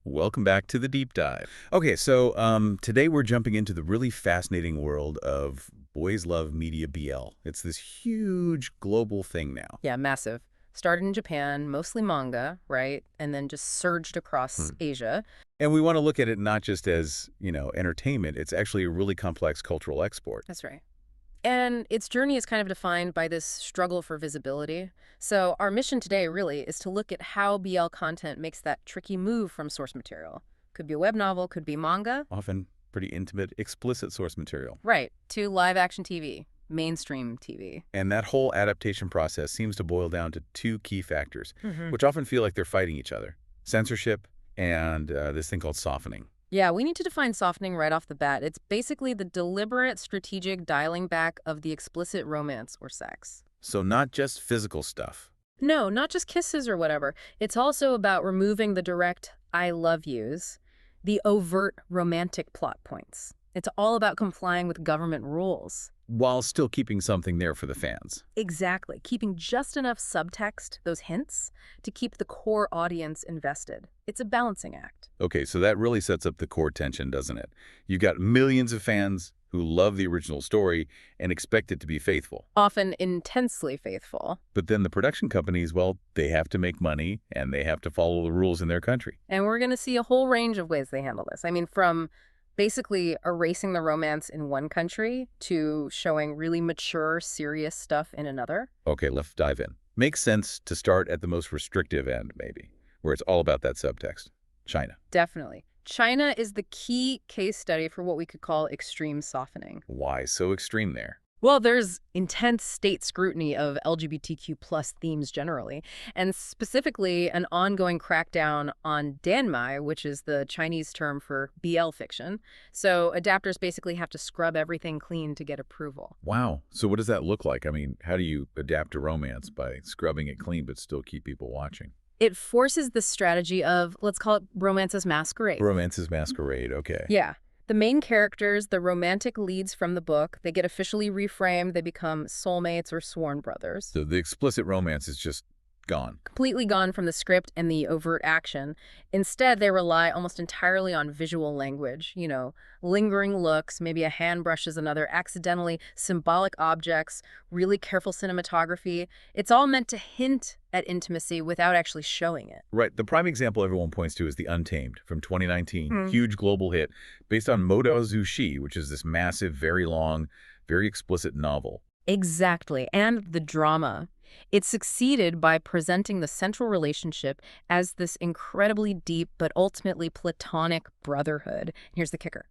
Welcome back to the deep dive. Okay, so today we're jumping into the really fascinating world of boys love media BL. It's this huge global thing now. Yeah, massive. Started in Japan, mostly manga, right? And then just surged across Hmm. Asia. And we want to look at it not just as, entertainment. It's actually a really complex cultural export. That's right. And its journey is kind of defined by this struggle for visibility. So our mission today really is to look at how BL content makes that tricky move from source material. Could be a web novel, could be manga, Often pretty intimate, explicit source material. right, to live action TV, mainstream TV. And that whole adaptation process seems to boil down to two key factors, Hmm. which often feel like they're fighting each other. Censorship and this thing called softening. Yeah, we need to define softening right off the bat. It's basically the deliberate, strategic dialing back of the explicit romance or sex. So not just physical stuff. No, not just kisses or whatever. It's also about removing the direct I love yous, the overt romantic plot points. It's all about complying with government rules. While still keeping something there for the fans. Exactly. Keeping just enough subtext, those hints, to keep the core audience invested. It's a balancing act. Okay, so that really sets up the core tension, doesn't it? You've got millions of fans who love the original story and expect it to be faithful. Often intensely faithful. But then the production companies, well, they have to make money and they have to follow the rules in their country. And we're going to see a whole range of ways they handle this. I mean, from basically erasing the romance in one country to showing really mature, serious stuff in another. Okay, let's dive in. Makes sense to start at the most restrictive end, maybe, where it's all about that subtext. China. Definitely. China is the key case study for what we could call extreme softening. Why so extreme there? Well, there's intense state scrutiny of LGBTQ plus themes generally, and specifically an ongoing crackdown on danmai, which is the Chinese term for BL fiction. So adapters basically have to scrub everything clean to get approval. Wow. So what does that look like? I mean, how do you adapt a romance by scrubbing it clean but still keep people watching? It forces the strategy of, let's call it Bromance's Masquerade. Bromance's Masquerade, okay. Yeah. The main characters, the romantic leads from the book, they get officially reframed. They become soulmates or sworn brothers. So the explicit romance is just gone. Completely gone from the script and the overt action. Instead, they rely almost entirely on visual language, lingering looks, maybe a hand brushes another, accidentally symbolic objects, really careful cinematography. It's all meant to hint at intimacy without actually showing it. Right. The prime example everyone points to is The Untamed from 2019. Hmm. Huge global hit based on Modao Zushi, which is this massive, very long, very explicit novel. Exactly. And the drama. It succeeded by presenting the central relationship as this incredibly deep but ultimately platonic brotherhood. Here's the kicker.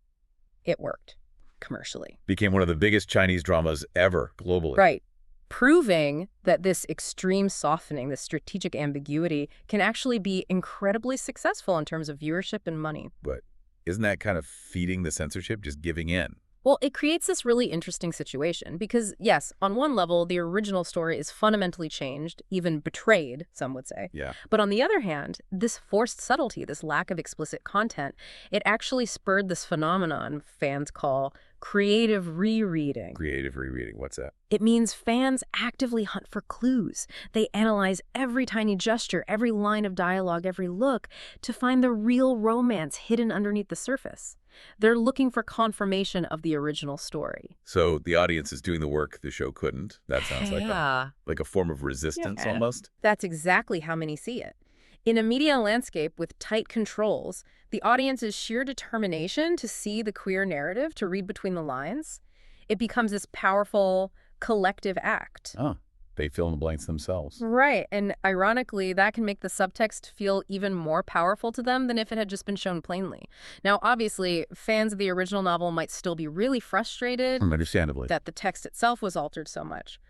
It worked commercially. Became one of the biggest Chinese dramas ever globally. Right. Proving that this extreme softening, this strategic ambiguity, can actually be incredibly successful in terms of viewership and money. But isn't that kind of feeding the censorship, just giving in? Well, it creates this really interesting situation because, yes, on one level, the original story is fundamentally changed, even betrayed, some would say. Yeah. But on the other hand, this forced subtlety, this lack of explicit content, it actually spurred this phenomenon fans call creative rereading. Creative rereading. What's that? It means fans actively hunt for clues. They analyze every tiny gesture, every line of dialogue, every look to find the real romance hidden underneath the surface. They're looking for confirmation of the original story. So the audience is doing the work the show couldn't. That sounds like a form of resistance Yeah. almost. That's exactly how many see it. In a media landscape with tight controls, the audience's sheer determination to see the queer narrative, to read between the lines, it becomes this powerful collective act. Oh, they fill in the blanks themselves. Right, and ironically, that can make the subtext feel even more powerful to them than if it had just been shown plainly. Now, obviously, fans of the original novel might still be really frustrated Understandably. that the text itself was altered so much.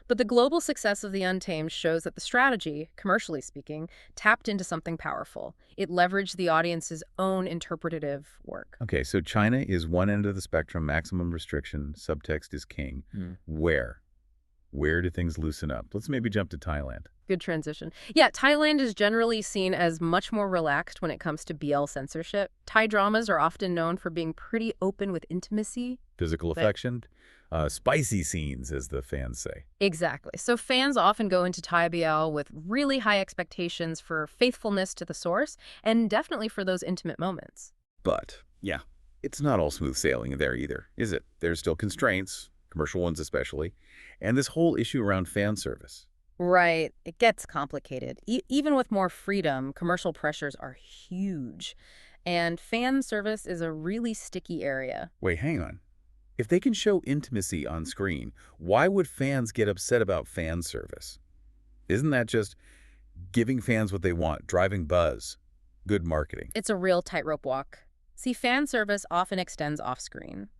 But the global success of The Untamed shows that the strategy, commercially speaking, tapped into something powerful. It leveraged the audience's own interpretative work. Okay, so China is one end of the spectrum, maximum restriction, subtext is king. Where? Where do things loosen up? Let's maybe jump to Thailand. Good transition. Yeah, Thailand is generally seen as much more relaxed when it comes to BL censorship. Thai dramas are often known for being pretty open with intimacy. Physical But affection, spicy scenes, as the fans say. exactly. So fans often go into Thai BL with really high expectations for faithfulness to the source and definitely for those intimate moments. But, yeah, it's not all smooth sailing there either, is it? There's still constraints, commercial ones especially, and this whole issue around fan service. Right. It gets complicated. Even with more freedom, commercial pressures are huge. And fan service is a really sticky area. Wait, hang on. If they can show intimacy on screen, why would fans get upset about fan service? Isn't that just giving fans what they want, driving buzz, good marketing? It's a real tightrope walk. See, fan service often extends off-screen.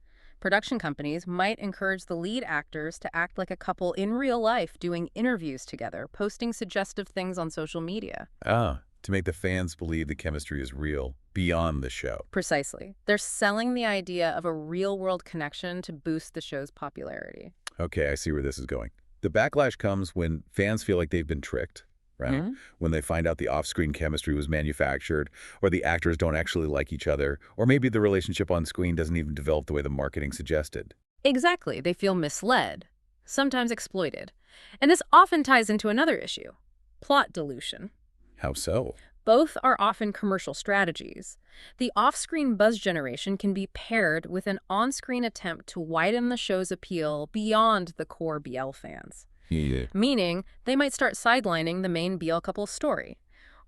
Production companies might encourage the lead actors to act like a couple in real life, doing interviews together, posting suggestive things on social media. Ah, to make the fans believe the chemistry is real, beyond the show. Precisely. They're selling the idea of a real-world connection to boost the show's popularity. Okay, I see where this is going. The backlash comes when fans feel like they've been tricked, right? Hmm? When they find out the off-screen chemistry was manufactured, or the actors don't actually like each other, or maybe the relationship on screen doesn't even develop the way the marketing suggested. Exactly. They feel misled, sometimes exploited. And this often ties into another issue, plot dilution. How so? Both are often commercial strategies. The off-screen buzz generation can be paired with an on-screen attempt to widen the show's appeal beyond the core BL fans. Yeah. Meaning, they might start sidelining the main BL couple's story.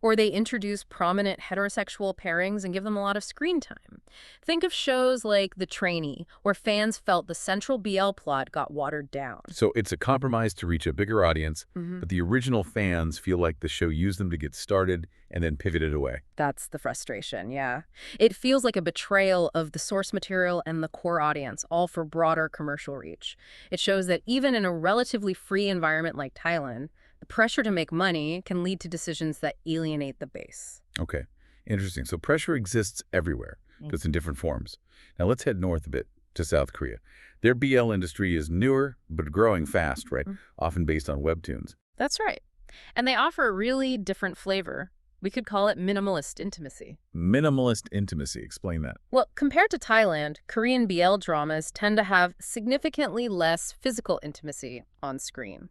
Or they introduce prominent heterosexual pairings and give them a lot of screen time. Think of shows like The Trainee, where fans felt the central BL plot got watered down. So it's a compromise to reach a bigger audience, Mhm. but the original fans feel like the show used them to get started and then pivoted away. That's the frustration, yeah. It feels like a betrayal of the source material and the core audience, all for broader commercial reach. It shows that even in a relatively free environment like Thailand, the pressure to make money can lead to decisions that alienate the base. Okay, interesting. So pressure exists everywhere, just in different forms. Now let's head north a bit to South Korea. Their BL industry is newer, but growing fast, right? Often based on webtoons. That's right. And they offer a really different flavor. We could call it minimalist intimacy. Minimalist intimacy. Explain that. Well, compared to Thailand, Korean BL dramas tend to have significantly less physical intimacy on screen.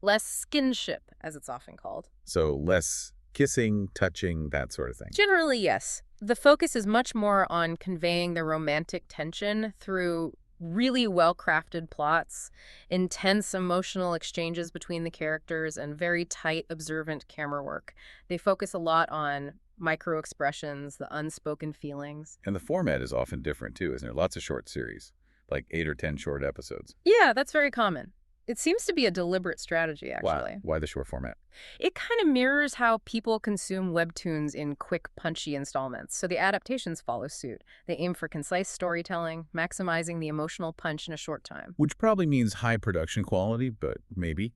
Less skinship, as it's often called. So less kissing, touching, that sort of thing. Generally, yes. The focus is much more on conveying the romantic tension through really well-crafted plots, intense emotional exchanges between the characters, and very tight, observant camera work. They focus a lot on micro-expressions, the unspoken feelings. And the format is often different, too, isn't there? Lots of short series, like 8 or 10 short episodes. Yeah, that's very common. It seems to be a deliberate strategy, actually. Why the short format? It kind of mirrors how people consume webtoons in quick, punchy installments, so the adaptations follow suit. They aim for concise storytelling, maximizing the emotional punch in a short time. Which probably means high production quality, but maybe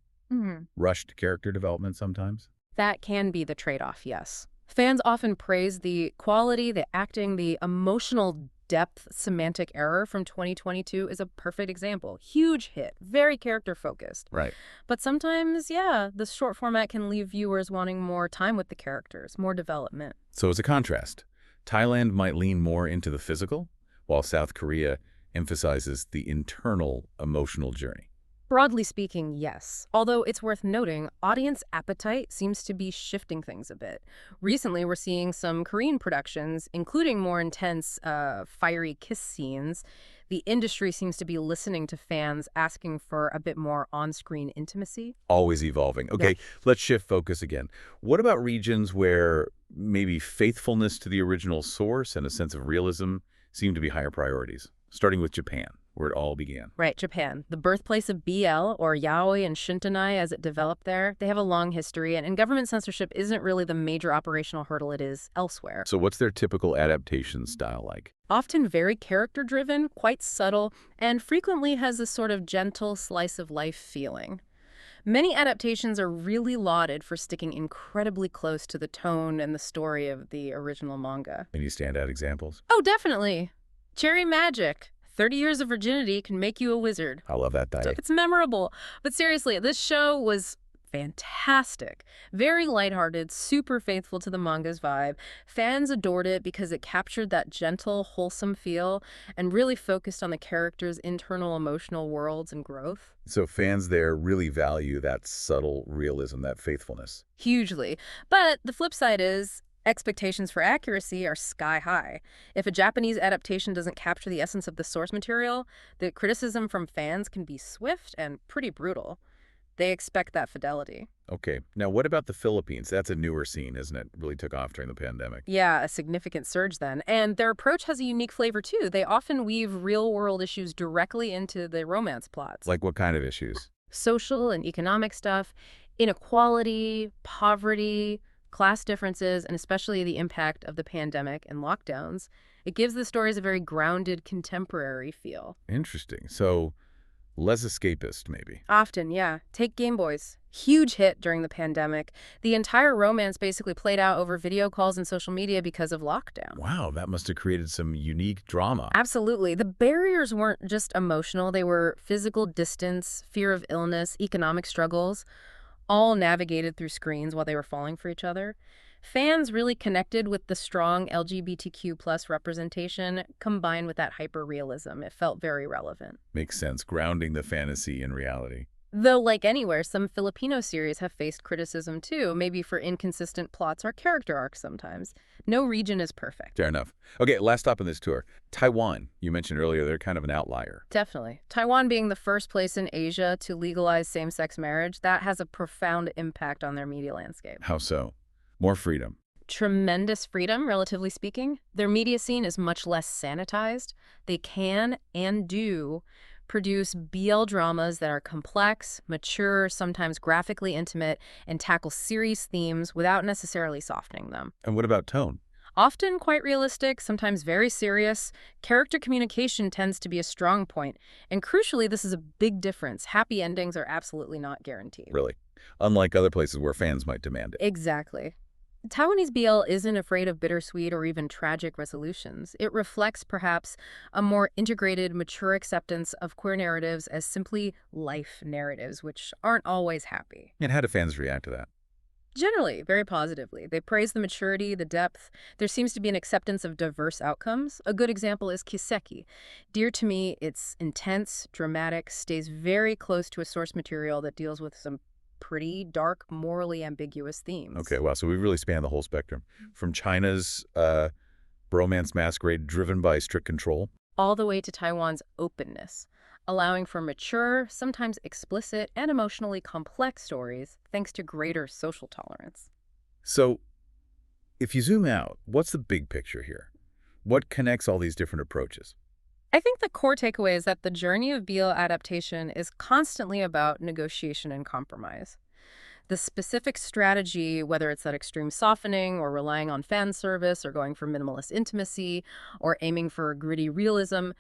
rushed character development sometimes. That can be the trade-off, yes. Fans often praise the quality, the acting, the emotional depth. Semantic Error from 2022 is a perfect example. Huge hit, very character-focused. Right. But sometimes, yeah, the short format can leave viewers wanting more time with the characters, more development. So as a contrast, Thailand might lean more into the physical, while South Korea emphasizes the internal emotional journey. Broadly speaking, yes. Although it's worth noting, audience appetite seems to be shifting things a bit. Recently, we're seeing some Korean productions, including more intense, fiery kiss scenes. The industry seems to be listening to fans asking for a bit more on-screen intimacy. Always evolving. Okay, let's shift focus again. What about regions where maybe faithfulness to the original source and a sense of realism seem to be higher priorities? Starting with Japan, where it all began. Right, Japan. The birthplace of BL, or yaoi and shintanai as it developed there, they have a long history, and government censorship isn't really the major operational hurdle it is elsewhere. So what's their typical adaptation style like? Often very character-driven, quite subtle, and frequently has a sort of gentle slice-of-life feeling. Many adaptations are really lauded for sticking incredibly close to the tone and the story of the original manga. Any standout examples? Oh, definitely. Cherry Magic. 30 years of virginity can make you a wizard. I love that So diet. it's memorable. But seriously, this show was fantastic. Very lighthearted, super faithful to the manga's vibe. Fans adored it because it captured that gentle, wholesome feel and really focused on the characters' internal emotional worlds and growth. So fans there really value that subtle realism, that faithfulness. Hugely. But the flip side is expectations for accuracy are sky high. If a Japanese adaptation doesn't capture the essence of the source material, the criticism from fans can be swift and pretty brutal. They expect that fidelity. Okay, now what about the Philippines? That's a newer scene, isn't it? Really took off during the pandemic. Yeah, a significant surge then. And their approach has a unique flavor too. They often weave real-world issues directly into the romance plots. Like what kind of issues? Social and economic stuff, inequality, poverty, class differences, and especially the impact of the pandemic and lockdowns. It gives the stories a very grounded contemporary feel. Interesting. So less escapist, maybe. Often, yeah. Take Game Boys. Huge hit during the pandemic. The entire romance basically played out over video calls and social media because of lockdown. Wow, that must have created some unique drama. Absolutely. The barriers weren't just emotional. They were physical distance, fear of illness, economic struggles, all navigated through screens while they were falling for each other. Fans really connected with the strong LGBTQ plus representation combined with that hyper-realism. It felt very relevant. Makes sense, grounding the fantasy in reality. Though, like anywhere, some Filipino series have faced criticism too, maybe for inconsistent plots or character arcs sometimes. No region is perfect. Fair enough. Okay, last stop on this tour. Taiwan. You mentioned earlier they're kind of an outlier. Definitely. Taiwan being the first place in Asia to legalize same-sex marriage, that has a profound impact on their media landscape. How so? More freedom. Tremendous freedom, relatively speaking. Their media scene is much less sanitized. They can and do produce BL dramas that are complex, mature, sometimes graphically intimate, and tackle serious themes without necessarily softening them. And what about tone? Often quite realistic, sometimes very serious. Character communication tends to be a strong point. And crucially, this is a big difference. Happy endings are absolutely not guaranteed. Really? Unlike other places where fans might demand it. Exactly. Taiwanese BL isn't afraid of bittersweet or even tragic resolutions. It reflects, perhaps, a more integrated, mature acceptance of queer narratives as simply life narratives, which aren't always happy. And how do fans react to that? Generally, very positively. They praise the maturity, the depth. There seems to be an acceptance of diverse outcomes. A good example is Kiseki. Dear to me, it's intense, dramatic, stays very close to a source material that deals with some pretty dark, morally ambiguous themes. Okay, wow. So we really span the whole spectrum. From China's Bromance Masquerade driven by strict control. All the way to Taiwan's openness, allowing for mature, sometimes explicit, and emotionally complex stories thanks to greater social tolerance. So if you zoom out, what's the big picture here? What connects all these different approaches? I think the core takeaway is that the journey of BL adaptation is constantly about negotiation and compromise. The specific strategy, whether it's that extreme softening or relying on fan service or going for minimalist intimacy or aiming for gritty realism,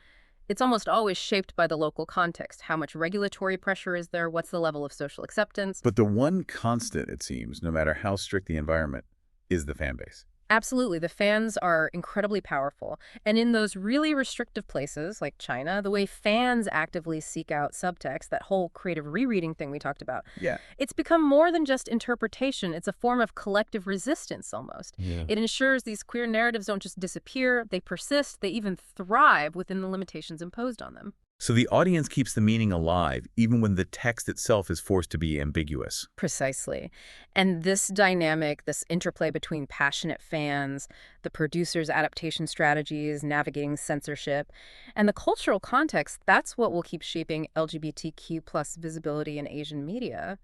it's almost always shaped by the local context. How much regulatory pressure is there? What's the level of social acceptance? But the one constant, it seems, no matter how strict the environment, is the fan base. Absolutely. The fans are incredibly powerful. And in those really restrictive places, like China, the way fans actively seek out subtext, that whole creative rereading thing we talked about, Yeah. it's become more than just interpretation. It's a form of collective resistance almost. Yeah. It ensures these queer narratives don't just disappear, they persist, they even thrive within the limitations imposed on them. So the audience keeps the meaning alive, even when the text itself is forced to be ambiguous. Precisely. And this dynamic, this interplay between passionate fans, the producer's adaptation strategies, navigating censorship, and the cultural context, that's what will keep shaping LGBTQ plus visibility in Asian media.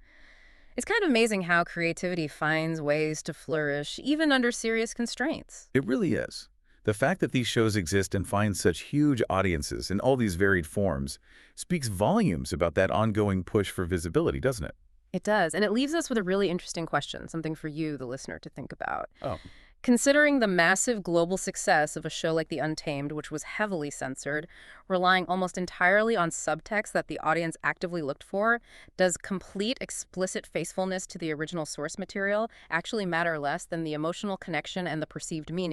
It's kind of amazing how creativity finds ways to flourish, even under serious constraints. It really is. The fact that these shows exist and find such huge audiences in all these varied forms speaks volumes about that ongoing push for visibility, doesn't it? It does. And it leaves us with a really interesting question, something for you, the listener, to think about. Oh. Considering the massive global success of a show like The Untamed, which was heavily censored, relying almost entirely on subtext that the audience actively looked for, does complete explicit faithfulness to the original source material actually matter less than the emotional connection and the perceived meaning